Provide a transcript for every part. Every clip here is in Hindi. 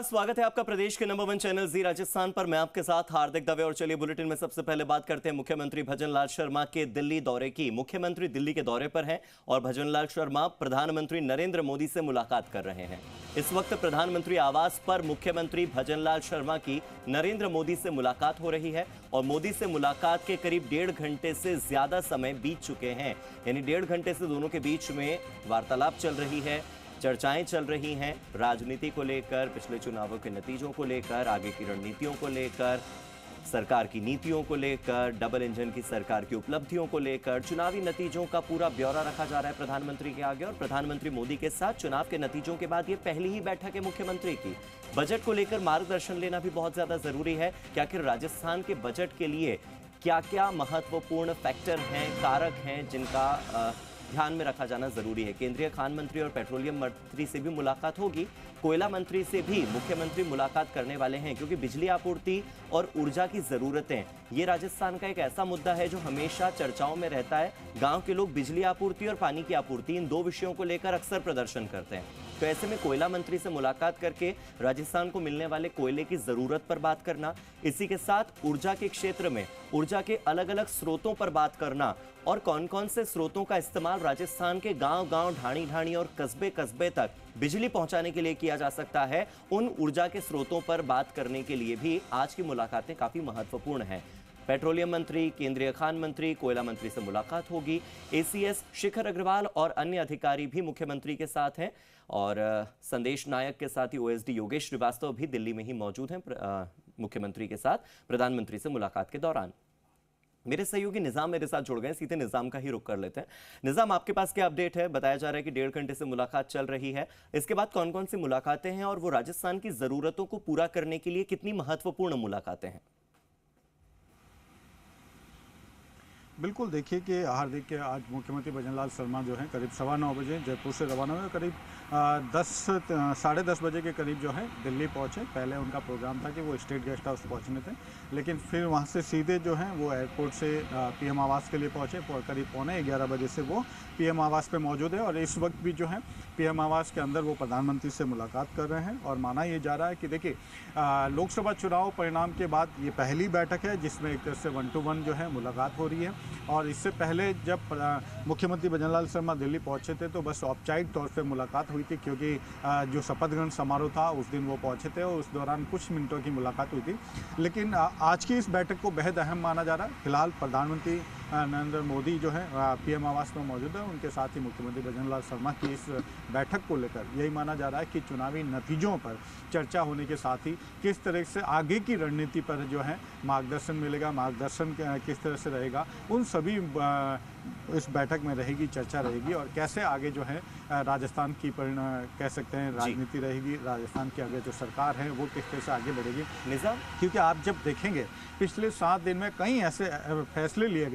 स्वागत है आपका प्रदेश के नंबर 1 चैनल जी राजस्थान पर। मैं आपके साथ हार्दिक दवे। और चलिए बुलेटिन में सबसे पहले बात करते हैं मुख्यमंत्री भजनलाल शर्मा के दिल्ली दौरे की। मुख्यमंत्री दिल्ली के दौरे पर हैं और भजनलाल शर्मा प्रधानमंत्री नरेंद्र मोदी से मुलाकात कर रहे हैं। इस वक्त प्रधानमंत्री आवास पर मुख्यमंत्री भजनलाल शर्मा की नरेंद्र मोदी से मुलाकात हो रही है और मोदी से मुलाकात के करीब 1.5 घंटे से ज्यादा समय बीत चुके हैं। यानी 1.5 घंटे से दोनों के बीच में वार्तालाप चल रही है, चर्चाएं चल रही हैं राजनीति को लेकर, पिछले चुनावों के नतीजों को लेकर, आगे की रणनीतियों को लेकर, सरकार की नीतियों को लेकर, डबल इंजन की सरकार की उपलब्धियों को लेकर, चुनावी नतीजों का पूरा ब्यौरा रखा जा रहा है प्रधानमंत्री के आगे। और प्रधानमंत्री मोदी के साथ चुनाव के नतीजों के बाद ये पहली ही बैठक है मुख्यमंत्री की। बजट को लेकर मार्गदर्शन लेना भी बहुत ज्यादा जरूरी है कि आखिर राजस्थान के बजट के लिए क्या क्या महत्वपूर्ण फैक्टर हैं, कारक हैं जिनका ध्यान में रखा जाना जरूरी है। केंद्रीय खान मंत्री और पेट्रोलियम मंत्री से भी मुलाकात होगी। कोयला मंत्री से भी मुख्यमंत्री मुलाकात करने वाले हैं क्योंकि बिजली आपूर्ति और ऊर्जा की जरूरतें, ये राजस्थान का एक ऐसा मुद्दा है जो हमेशा चर्चाओं में रहता है। गांव के लोग बिजली आपूर्ति और पानी की आपूर्ति, इन दो विषयों को लेकर अक्सर प्रदर्शन करते हैं। तो ऐसे में कोयला मंत्री से मुलाकात करके राजस्थान को मिलने वाले कोयले की जरूरत पर बात करना, इसी के साथ ऊर्जा के क्षेत्र में ऊर्जा के अलग अलग स्रोतों पर बात करना और कौन कौन से स्रोतों का इस्तेमाल राजस्थान के गांव-गांव, ढाणी-ढाणी और कस्बे-कस्बे तक बिजली पहुंचाने के लिए किया जा सकता है, उन ऊर्जा के स्रोतों पर बात करने के लिए भी आज की मुलाकातें काफी महत्वपूर्ण हैं। पेट्रोलियम मंत्री, केंद्रीय खान मंत्री, कोयला मंत्री से मुलाकात होगी। एसीएस शिखर अग्रवाल और अन्य अधिकारी भी मुख्यमंत्री के साथ हैं और संदेश नायक के साथ ही ओएसडी योगेश श्रीवास्तव भी दिल्ली में ही मौजूद हैं मुख्यमंत्री के साथ प्रधानमंत्री से मुलाकात के दौरान। मेरे सहयोगी निजाम मेरे साथ जुड़ गए, सीधे निजाम का ही रुख कर लेते हैं। निजाम, आपके पास क्या अपडेट है? बताया जा रहा है कि 1.5 घंटे से मुलाकात चल रही है। इसके बाद कौन कौन सी मुलाकातें हैं और वो राजस्थान की जरूरतों को पूरा करने के लिए कितनी महत्वपूर्ण मुलाकातें हैं? बिल्कुल, देखिए कि हार्दिक के आज मुख्यमंत्री भजनलाल शर्मा जो हैं करीब 9:15 बजे जयपुर से रवाना हुए, करीब 10 साढ़े 10 बजे के करीब जो है दिल्ली पहुंचे। पहले उनका प्रोग्राम था कि वो स्टेट गेस्ट हाउस पहुंचने थे, लेकिन फिर वहां से सीधे जो हैं वो एयरपोर्ट से पीएम आवास के लिए पहुंचे। करीब 11:15 बजे से वो पीएम आवास पे मौजूद है और इस वक्त भी जो है पीएम आवास के अंदर वो प्रधानमंत्री से मुलाकात कर रहे हैं। और माना ये जा रहा है कि देखिए लोकसभा चुनाव परिणाम के बाद ये पहली बैठक है जिसमें एक तरह से 1 to 1 जो है मुलाकात हो रही है। और इससे पहले जब मुख्यमंत्री भजनलाल शर्मा दिल्ली पहुंचे थे तो बस औपचारिक तौर पे मुलाकात हुई थी, क्योंकि जो शपथ ग्रहण समारोह था उस दिन वो पहुंचे थे और उस दौरान कुछ मिनटों की मुलाकात हुई थी। लेकिन आज की इस बैठक को बेहद अहम माना जा रहा है। फिलहाल प्रधानमंत्री नरेंद्र मोदी जो है पीएम आवास में मौजूद है, उनके साथ ही मुख्यमंत्री भजनलाल शर्मा की इस बैठक को लेकर यही माना जा रहा है कि चुनावी नतीजों पर चर्चा होने के साथ ही किस तरह से आगे की रणनीति पर जो है मार्गदर्शन मिलेगा, मार्गदर्शन किस तरह से रहेगा, उन सभी इस बैठक में रहेगी, चर्चा रहेगी। और कैसे आगे जो है राजस्थान की कह सकते हैं राजनीति रहेगी, राजस्थान की आगे जो सरकार है वो किस तरह से आगे बढ़ेगी। निजाम, क्योंकि आप जब देखेंगे पिछले 7 दिन में कई ऐसे फैसले लिए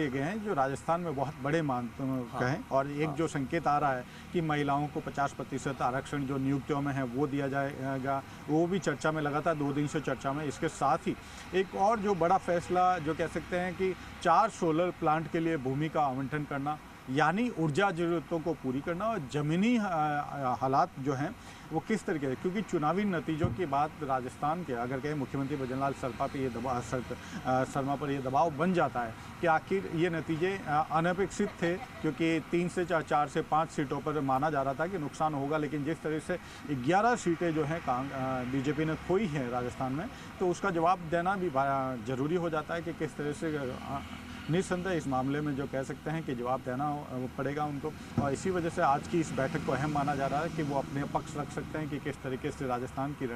गए हैं, जो राजस्थान में बहुत बड़े कहें। और एक जो संकेत आ रहा है कि महिलाओं को 50% आरक्षण जो नियुक्तियों में है वो दिया जाएगा, वो भी चर्चा में लगातार 2 दिन से चर्चा में। इसके साथ ही एक और जो बड़ा फैसला जो कह सकते हैं कि 4 सोलर प्लांट के लिए भूमि का आवंटन करना, यानी ऊर्जा जरूरतों को पूरी करना। और ज़मीनी हालात जो हैं वो किस तरीके से, क्योंकि चुनावी नतीजों के बाद राजस्थान के अगर कहें मुख्यमंत्री भजनलाल शर्मा पर ये दबाव बन जाता है कि आखिर ये नतीजे अनपेक्षित थे, क्योंकि 3 से 4 से 5 सीटों पर माना जा रहा था कि नुकसान होगा। लेकिन जिस तरह से 11 सीटें जो हैं बीजेपी ने खोई हैं राजस्थान में, तो उसका जवाब देना भी ज़रूरी हो जाता है कि किस तरह से निस्संदेह इस मामले में जो कह सकते हैं कि जवाब देना पड़ेगा उनको। और इसी वजह से आज की इस बैठक को अहम माना जा रहा है कि वो अपने पक्ष रख सकते हैं कि किस तरीके से राजस्थान की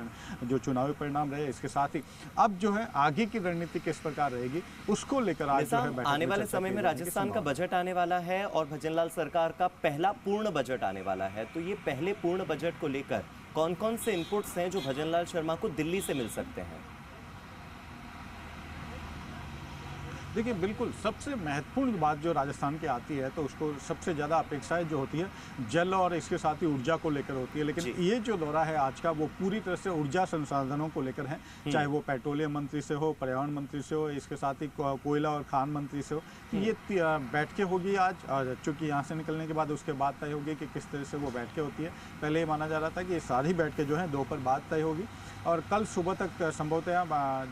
जो चुनावी परिणाम रहे। इसके साथ ही अब जो है आगे की रणनीति किस प्रकार रहेगी उसको लेकर आज जो है आने वाले समय में राजस्थान का बजट आने वाला है और भजनलाल सरकार का पहला पूर्ण बजट आने वाला है। तो ये पहले पूर्ण बजट को लेकर कौन कौन से इनपुट्स हैं जो भजनलाल शर्मा को दिल्ली से मिल सकते हैं? देखिए बिल्कुल सबसे महत्वपूर्ण बात जो राजस्थान की आती है तो उसको सबसे ज़्यादा अपेक्षाएं जो होती है जल और इसके साथ ही ऊर्जा को लेकर होती है, लेकिन जी। ये जो दौरा है आज का वो पूरी तरह से ऊर्जा संसाधनों को लेकर है, चाहे वो पेट्रोलियम मंत्री से हो, पर्यावरण मंत्री से हो, इसके साथ ही कोयला और खान मंत्री से हो। ये बैठकें होगी आज, और चूंकि यहाँ से निकलने के बाद उसके बाद तय होगी कि किस तरह से वो बैठकें होती है। पहले ये माना जा रहा था कि ये सारी बैठकें जो हैं दोपहर बाद तय होगी और कल सुबह तक संभवतः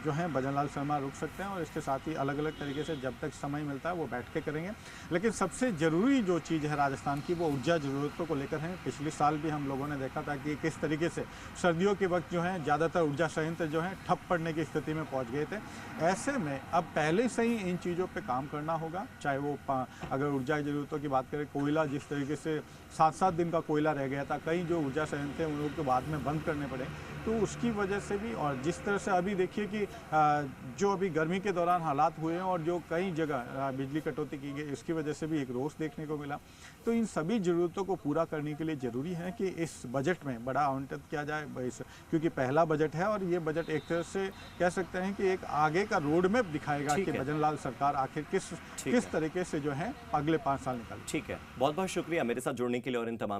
जो है भजनलाल शर्मा रुक सकते हैं और इसके साथ ही अलग अलग तरीके से जब तक समय मिलता है वो बैठकें करेंगे। लेकिन सबसे ज़रूरी जो चीज़ है राजस्थान की वो ऊर्जा ज़रूरतों को लेकर है। पिछले साल भी हम लोगों ने देखा था कि किस तरीके से सर्दियों के वक्त जो है ज़्यादातर ऊर्जा संयंत्र जो है ठप पड़ने की स्थिति में पहुंच गए थे। ऐसे में अब पहले से ही इन चीज़ों पे काम करना होगा, चाहे वो अगर ऊर्जा की ज़रूरतों की बात करें, कोयला जिस तरीके से 7-7 दिन का कोयला रह गया था, कई जो ऊर्जा संयंत्र हैं उन लोगों को बाद में बंद करने पड़े, तो उसकी वजह से भी, और जिस तरह से अभी देखिए कि जो अभी गर्मी के दौरान हालात हुए हैं और जो कई जगह बिजली कटौती की गई, इसकी वजह से भी एक रोष देखने को मिला। तो इन सभी ज़रूरतों को पूरा करने के लिए ज़रूरी है कि इस बजट में बड़ा आवंटित किया जाए, क्योंकि पहला बजट है और ये बजट एक तरह से कह सकते हैं कि एक आगे का रोड मैप दिखाएगा कि भजनलाल सरकार आखिर किस तरीके से जो है अगले 5 साल निकाले। ठीक है, बहुत बहुत शुक्रिया मेरे साथ जुड़ने के लिए और इन तमाम